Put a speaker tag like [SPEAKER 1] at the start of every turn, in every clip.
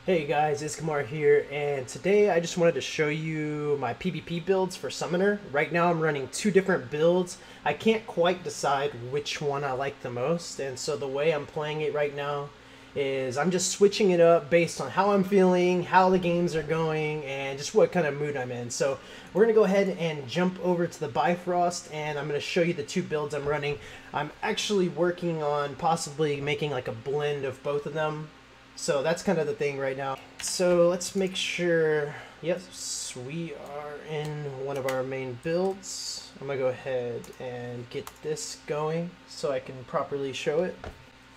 [SPEAKER 1] Hey guys, it's Kamar here, and today I just wanted to show you my PvP builds for Summoner. Right now I'm running two different builds. I can't quite decide which one I like the most, and so the way I'm playing it right now is I'm just switching it up based on how I'm feeling, how the games are going, and just what kind of mood I'm in. So we're going to go ahead and jump over to the Bifrost, and I'm going to show you the two builds I'm running. I'm actually working on possibly making like a blend of both of them. So that's kind of the thing right now. So let's make sure, yes, we are in one of our main builds. I'm gonna go ahead and get this going so I can properly show it.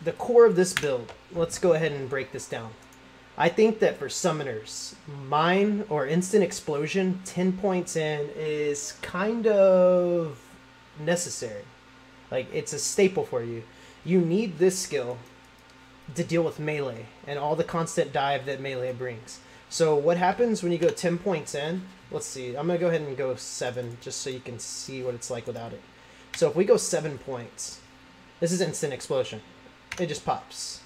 [SPEAKER 1] The core of this build, let's go ahead and break this down. I think that for summoners, mine or instant explosion 10 points in is kind of necessary. Like, it's a staple for you. You need this skill to deal with melee and all the constant dive that melee brings. So what happens when you go 10 points in? Let's see, I'm gonna go ahead and go 7 just so you can see what it's like without it. So if we go 7 points, this is instant explosion. It just pops.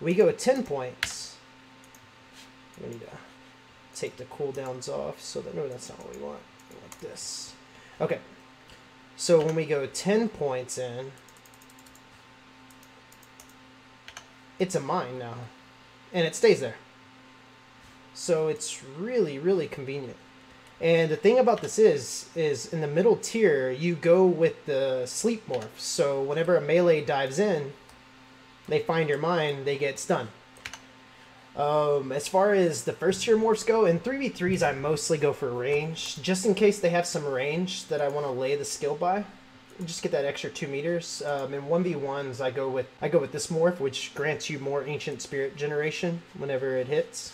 [SPEAKER 1] We go 10 points. We need to take the cooldowns off so that, no, that's not what we want. We want this. Okay, so when we go 10 points in, it's a mine now, and it stays there. So it's really, really convenient. And the thing about this is in the middle tier, you go with the sleep morphs. So whenever a melee dives in, they find your mine, they get stunned. As far as the first tier morphs go, in 3v3s I mostly go for range, just in case they have some range that I want to lay the skill by. Just get that extra 2 meters. In 1v1s, I go with this morph, which grants you more ancient spirit generation whenever it hits.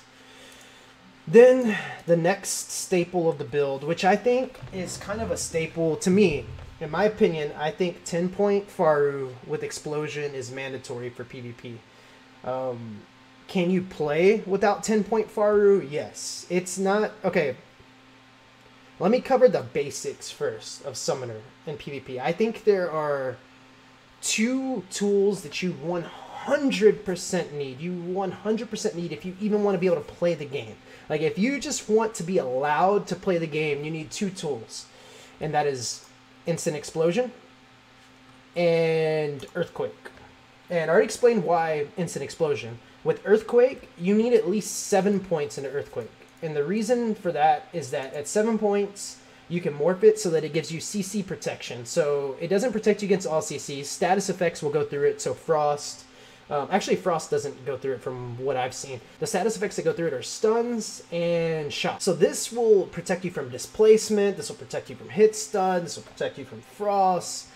[SPEAKER 1] Then the next staple of the build, which I think is kind of a staple to me, in my opinion, I think 10-point Faru with explosion is mandatory for PvP. Can you play without 10-point Faru? Yes. It's not okay. Let me cover the basics first of Summoner and PvP. I think there are two tools that you 100% need. You 100% need if you even want to be able to play the game. Like, if you just want to be allowed to play the game, you need two tools. And that is Instant Explosion and Earthquake. And I already explained why Instant Explosion. With Earthquake, you need at least 7 points into Earthquake. And the reason for that is that at 7 points, you can morph it so that it gives you CC protection. So it doesn't protect you against all CCs. Status effects will go through it. So Frost. Actually, Frost doesn't go through it from what I've seen. The status effects that go through it are stuns and shock. So this will protect you from displacement. This will protect you from hit stun. This will protect you from Frost.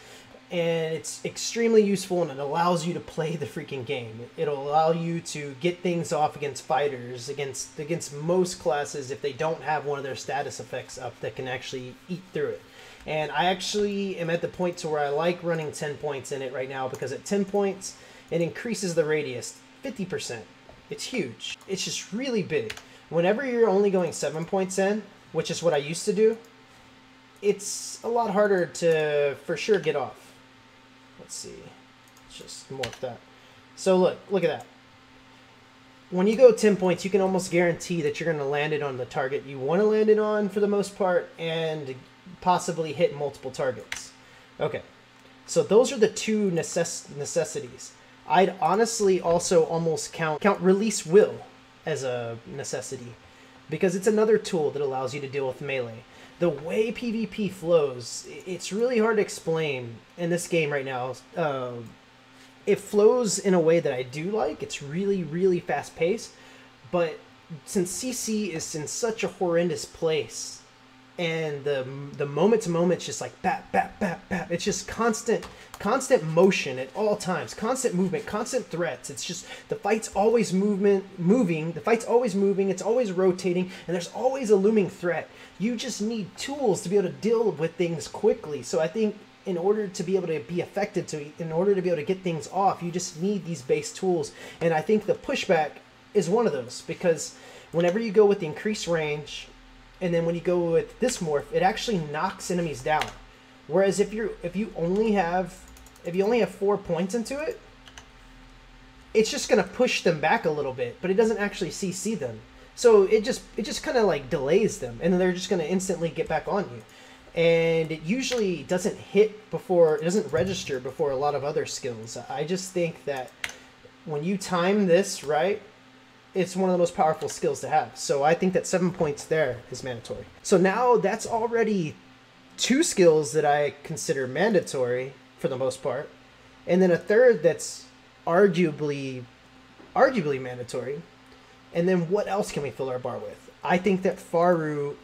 [SPEAKER 1] And it's extremely useful, and it allows you to play the freaking game. It'll allow you to get things off against fighters, against most classes if they don't have one of their status effects up that can actually eat through it. And I actually am at the point to where I like running 10 points in it right now, because at 10 points, it increases the radius 50%. It's huge. It's just really big. Whenever you're only going 7 points in, which is what I used to do, it's a lot harder to, for sure, get off. Let's see. Let's just morph that. So look at that. When you go 10 points, you can almost guarantee that you're going to land it on the target you want to land it on for the most part, and possibly hit multiple targets. Okay. So those are the two necessities. I'd honestly also almost count Release Will as a necessity, because it's another tool that allows you to deal with melee. The way PvP flows, it's really hard to explain in this game right now. It flows in a way that I do like. It's really, really fast paced. But since CC is in such a horrendous place, and the moment to moment, it's just like bap, bap, bap, bap. It's just constant motion at all times, constant movement, constant threats. It's just the fight's always moving. The fight's always moving. It's always rotating, and there's always a looming threat. You just need tools to be able to deal with things quickly. So I think in order to be able to be effective, in order to be able to get things off, you just need these base tools. And I think the pushback is one of those, because whenever you go with the increased range, and then when you go with this morph, it actually knocks enemies down. Whereas if you only have 4 points into it, it's just going to push them back a little bit, but it doesn't actually CC them. So it just kind of like delays them, and then they're just going to instantly get back on you. And it usually doesn't hit before, it doesn't register before a lot of other skills. I just think that when you time this right, it's one of the most powerful skills to have. So I think that 7 points there is mandatory. So now that's already 2 skills that I consider mandatory for the most part, and then a third that's arguably mandatory. And then what else can we fill our bar with? I think that Faru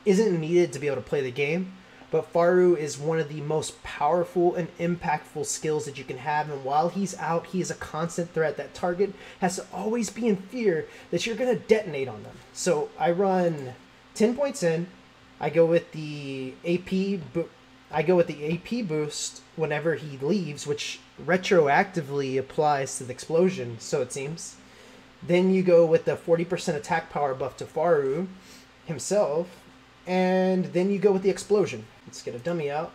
[SPEAKER 1] isn't needed to be able to play the game, but Faru is one of the most powerful and impactful skills that you can have. And while he's out, he is a constant threat. That target has to always be in fear that you're going to detonate on them. So I run 10 points in. I go with the AP boost whenever he leaves, which retroactively applies to the explosion, so it seems. Then you go with the 40% attack power buff to Faru himself, and then you go with the explosion. Let's get a dummy out.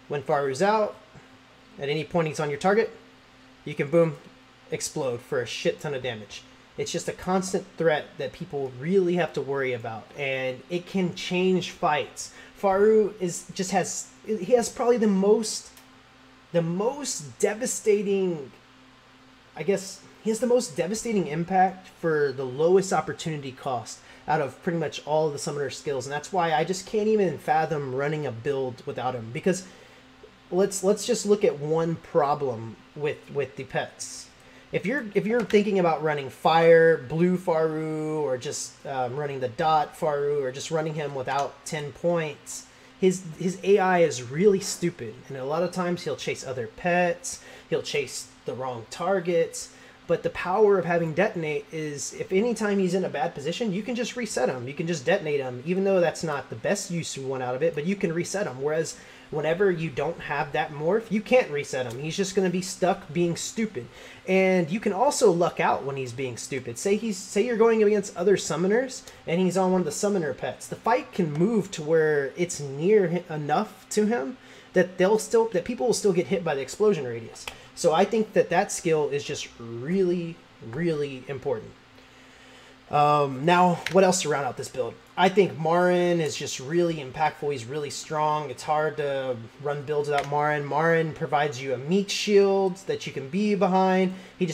[SPEAKER 1] When Faru's out, at any point he's on your target, you can boom, explode for a shit ton of damage. It's just a constant threat that people really have to worry about, and it can change fights. Faru has probably the most devastating, I guess, he has the most devastating impact for the lowest opportunity cost out of pretty much all of the summoner skills, and that's why I just can't even fathom running a build without him. Because let's just look at one problem with the pets. If you're thinking about running fire, blue Faru, or just running the dot Faru, or just running him without 10 points, his AI is really stupid, and a lot of times he'll chase other pets, he'll chase the wrong targets. But the power of having detonate is, if anytime he's in a bad position, you can just reset him. You can just detonate him, even though that's not the best use you want out of it, but you can reset him. Whereas whenever you don't have that morph, you can't reset him. He's just going to be stuck being stupid. And you can also luck out when he's being stupid. Say you're going against other summoners and he's on one of the summoner pets. The fight can move to where it's near enough to him that people will still get hit by the explosion radius. So I think that skill is just really, really important. Now, what else to round out this build? I think Marin is just really impactful. He's really strong. It's hard to run builds without Marin. Marin provides you a meat shield that you can be behind. He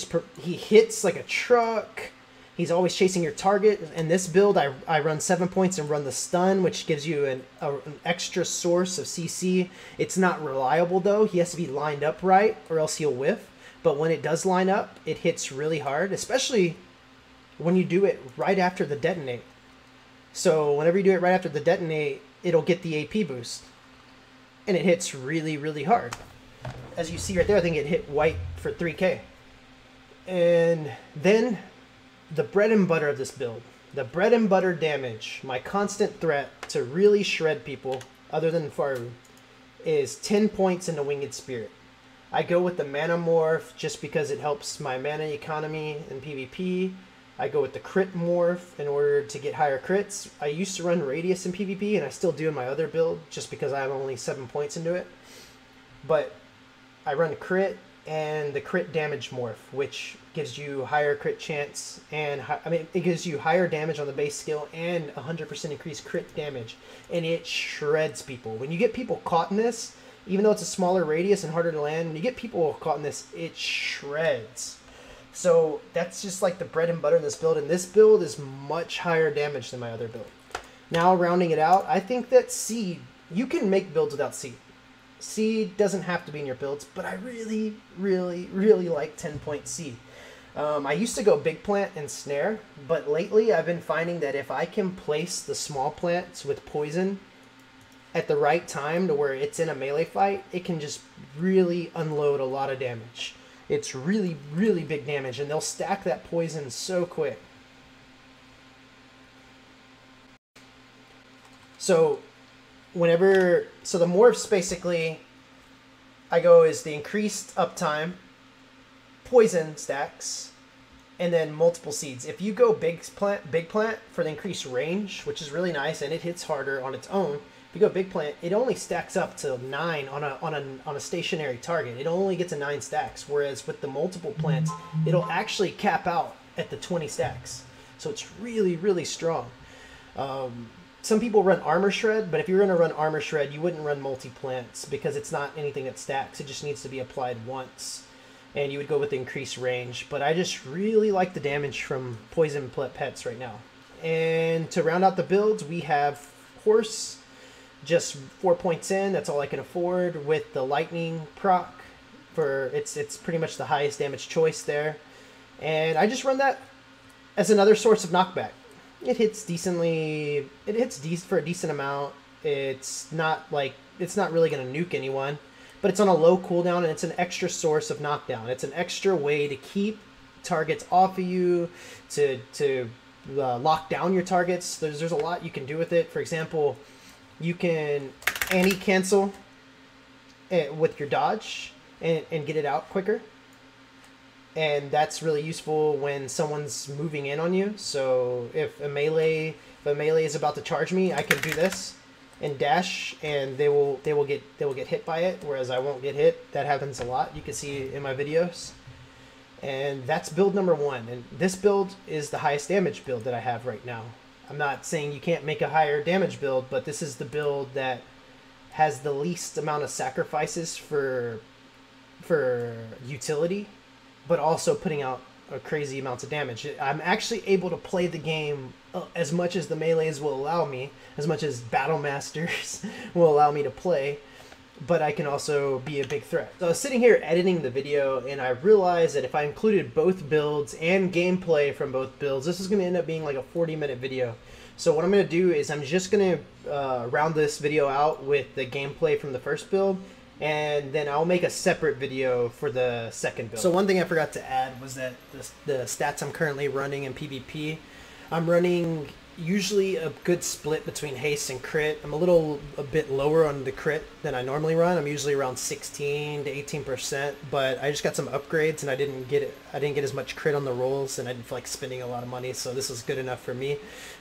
[SPEAKER 1] hits like a truck. He's always chasing your target. In this build, I run 7 points and run the stun, which gives you an extra source of CC. It's not reliable, though. He has to be lined up right, or else he'll whiff. But when it does line up, it hits really hard, especially when you do it right after the detonate. So whenever you do it right after the detonate, it'll get the AP boost. And it hits really, really hard. As you see right there, I think it hit white for 3k. And then the bread and butter of this build, the bread and butter damage, my constant threat to really shred people, other than Faru, is 10 points in the Winged Spirit. I go with the Mana Morph just because it helps my mana economy in PvP. I go with the crit morph in order to get higher crits. I used to run Radius in PvP, and I still do in my other build, just because I'm only 7 points into it. But I run crit and the crit damage morph, which gives you higher crit chance, and it gives you higher damage on the base skill and 100% increased crit damage, and it shreds people. When you get people caught in this, even though it's a smaller radius and harder to land, when you get people caught in this, it shreds. So that's just like the bread and butter in this build, and this build is much higher damage than my other build. Now, rounding it out, I think that Seed, you can make builds without Seed. Seed doesn't have to be in your builds, but I really, really, really like 10-point Seed. I used to go Big Plant and Snare, but lately I've been finding that if I can place the small plants with poison at the right time to where it's in a melee fight, it can just really unload a lot of damage. It's really, really big damage, and they'll stack that poison so quick. So the morphs basically, I go is the increased uptime, poison stacks, and then multiple seeds. If you go big plant for the increased range, which is really nice, and it hits harder on its own, If you go big plant, it only stacks up to 9 on a stationary target. It only gets to 9 stacks, whereas with the multiple plants, it'll actually cap out at the 20 stacks. So it's really, really strong. Some people run Armor Shred, but if you're going to run Armor Shred, you wouldn't run multi-plants because it's not anything that stacks. It just needs to be applied once. And you would go with the increased range. But I just really like the damage from poison pets right now. And to round out the builds, we have Horse, just 4 points in. That's all I can afford with the Lightning proc. It's pretty much the highest damage choice there. And I just run that as another source of knockback. It hits decently. It hits for a decent amount. It's not really going to nuke anyone, but it's on a low cooldown and it's an extra source of knockdown. It's an extra way to keep targets off of you, to lock down your targets. There's a lot you can do with it. For example, you can anti-cancel with your dodge and get it out quicker. And that's really useful when someone's moving in on you. So if a melee is about to charge me, I can do this and dash, and they will get hit by it, whereas I won't get hit. That happens a lot. You can see in my videos. And that's build number 1. And this build is the highest damage build that I have right now. I'm not saying you can't make a higher damage build, but this is the build that has the least amount of sacrifices for utility, but also putting out a crazy amounts of damage. I'm actually able to play the game as much as the melees will allow me, as much as Battle Masters will allow me to play, but I can also be a big threat. So I was sitting here editing the video, and I realized that if I included both builds and gameplay from both builds, this is going to end up being like a 40-minute video. So what I'm going to do is I'm just going to round this video out with the gameplay from the first build, and then I'll make a separate video for the second build. So one thing I forgot to add was that the stats I'm currently running in PvP, I'm running usually a good split between haste and crit. I'm a bit lower on the crit than I normally run. I'm usually around 16 to 18%, but I just got some upgrades and I didn't get as much crit on the rolls, and I didn't feel like spending a lot of money, so this was good enough for me.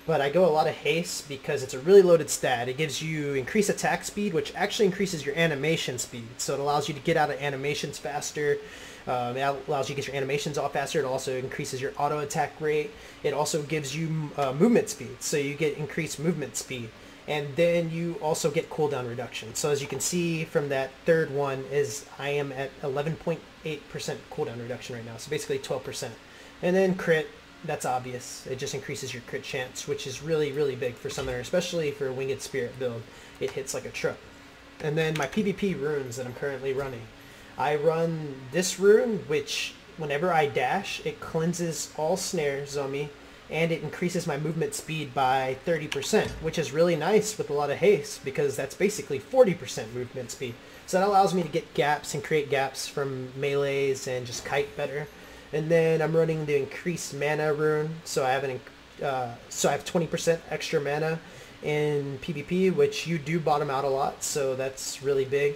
[SPEAKER 1] But I go a lot of haste because it's a really loaded stat. It gives you increased attack speed, which actually increases your animation speed. So it allows you to get out of animations faster. It allows you to get your animations off faster. It also increases your auto attack rate. It also gives you movement speed, so you get increased movement speed. And then you also get cooldown reduction. So as you can see from that third one, I am at 11.8% cooldown reduction right now. So basically 12%. And then crit, that's obvious. It just increases your crit chance, which is really, really big for Summoner, especially for a Winged Spirit build. It hits like a truck. And then my PvP runes that I'm currently running. I run this rune, which whenever I dash, it cleanses all snares on me, and it increases my movement speed by 30%, which is really nice with a lot of haste, because that's basically 40% movement speed. So that allows me to get gaps and create gaps from melees and just kite better. And then I'm running the increased mana rune, so I have 20% extra mana in PvP, which you do bottom out a lot, so that's really big.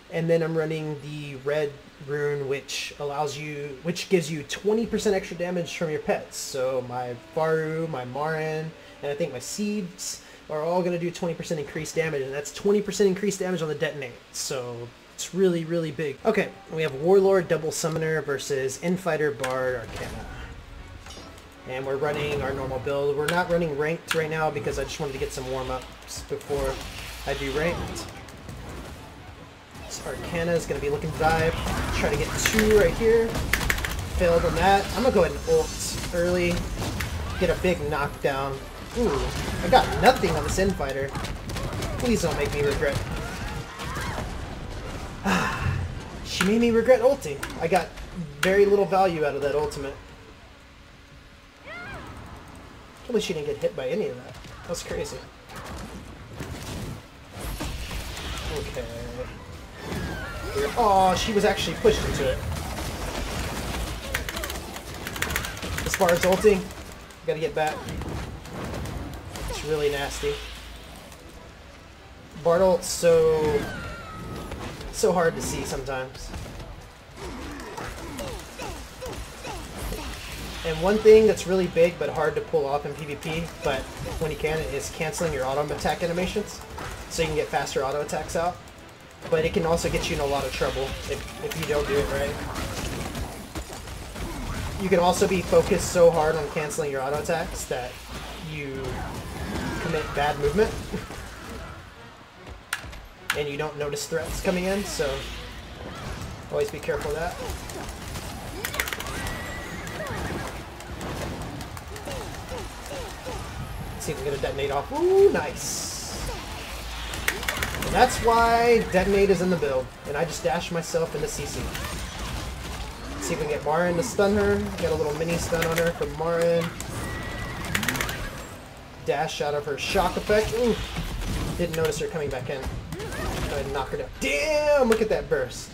[SPEAKER 1] And then I'm running the red rune, which gives you 20% extra damage from your pets. So my Faru, my Marin, and I think my Seeds are all going to do 20% increased damage, and that's 20% increased damage on the detonate. So it's really, really big. Okay, we have Warlord Double Summoner versus Infighter Bard Arcana. And we're running our normal build. We're not running ranked right now because I just wanted to get some warm-ups before I do ranked. Arcana is going to be looking to dive. Try to get 2 right here. Failed on that. I'm going to go ahead and ult early. Get a big knockdown. Ooh, I got nothing on this Infighter. Please don't make me regret. She made me regret ulting. I got very little value out of that ultimate. At least she didn't get hit by any of that. That was crazy. Okay. Oh, she was actually pushed into it. As far as ulting, gotta get back. It's really nasty. Bard ult's so hard to see sometimes. And one thing that's really big but hard to pull off in PvP, but when you can, is canceling your auto attack animations. so you can get faster auto attacks out. But it can also get you in a lot of trouble if you don't do it right. You can also be focused so hard on canceling your auto attacks that you commit bad movement. And you don't notice threats coming in, so always be careful of that. Let's see if we can get a detonate off. Ooh, nice. And that's why detonate is in the build, and I just dashed myself into CC. Let's see if we can get Marin to stun her. Get a little mini stun on her from Marin. Dash out of her shock effect. Ooh, didn't notice her coming back in. Go ahead and knock her down. Damn! Look at that burst.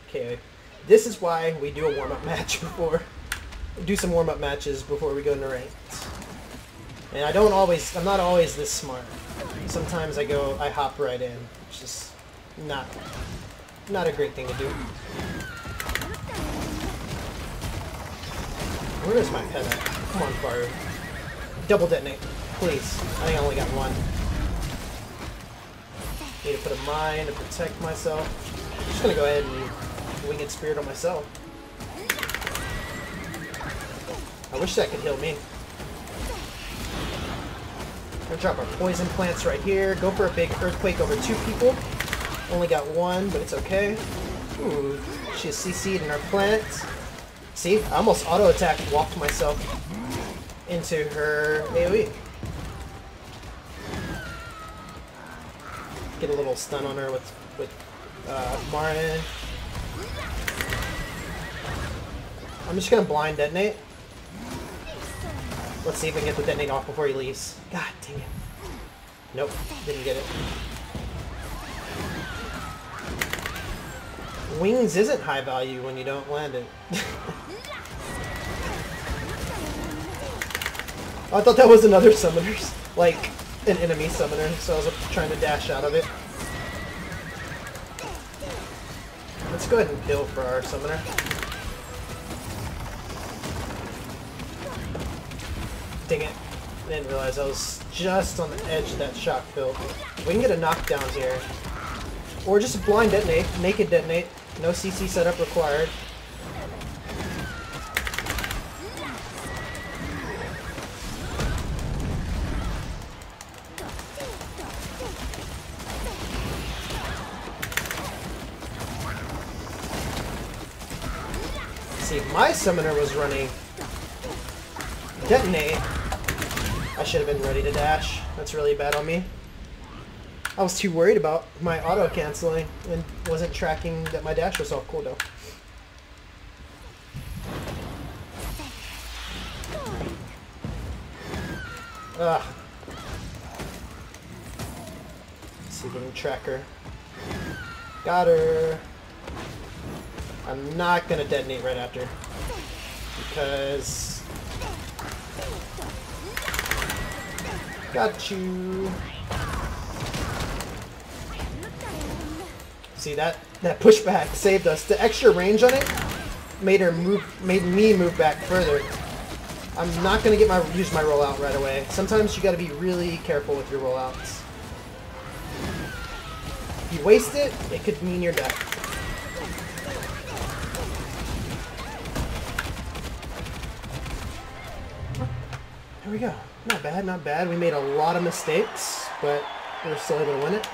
[SPEAKER 1] Okay, this is why we do a warm-up match before. Do some warm-up matches before we go into ranked. And I'm not always this smart. Sometimes I hop right in, which is not a great thing to do. Where is my pet at? Come on, Faru. Double detonate, please. I think I only got one. Need to put a mine to protect myself. I'm just gonna go ahead and winged spirit on myself. I wish that could heal me. Gonna drop our poison plants right here. Go for a big earthquake over 2 people. Only got 1, but it's okay. Ooh, she is CC'd in our plants. See, I almost auto attack walked myself into her AoE. Get a little stun on her with Marin. I'm just gonna blind detonate. Let's see if I can get the detonate off before he leaves. God dang it. Nope, didn't get it. Wings isn't high value when you don't land it. I thought that was another summoner's, like an enemy summoner, so I was trying to dash out of it. Let's go ahead and kill for our summoner. Dang it. I didn't realize I was just on the edge of that shock field. We can get a knockdown here. Or just a blind detonate, naked detonate. No CC setup required. See, if my summoner was running detonate, I should have been ready to dash. That's really bad on me. I was too worried about my auto canceling and wasn't tracking that my dash was off cooldown. Ugh. Let's see if we can track her. Got her. I'm not gonna detonate right after because got you. See, that pushback saved us. The extra range on it made me move back further. I'm not gonna use my rollout right away. Sometimes you gotta be really careful with your rollouts. If you waste it, it could mean you're dead. There we go. Not bad, not bad. We made a lot of mistakes, but we were still able to win it.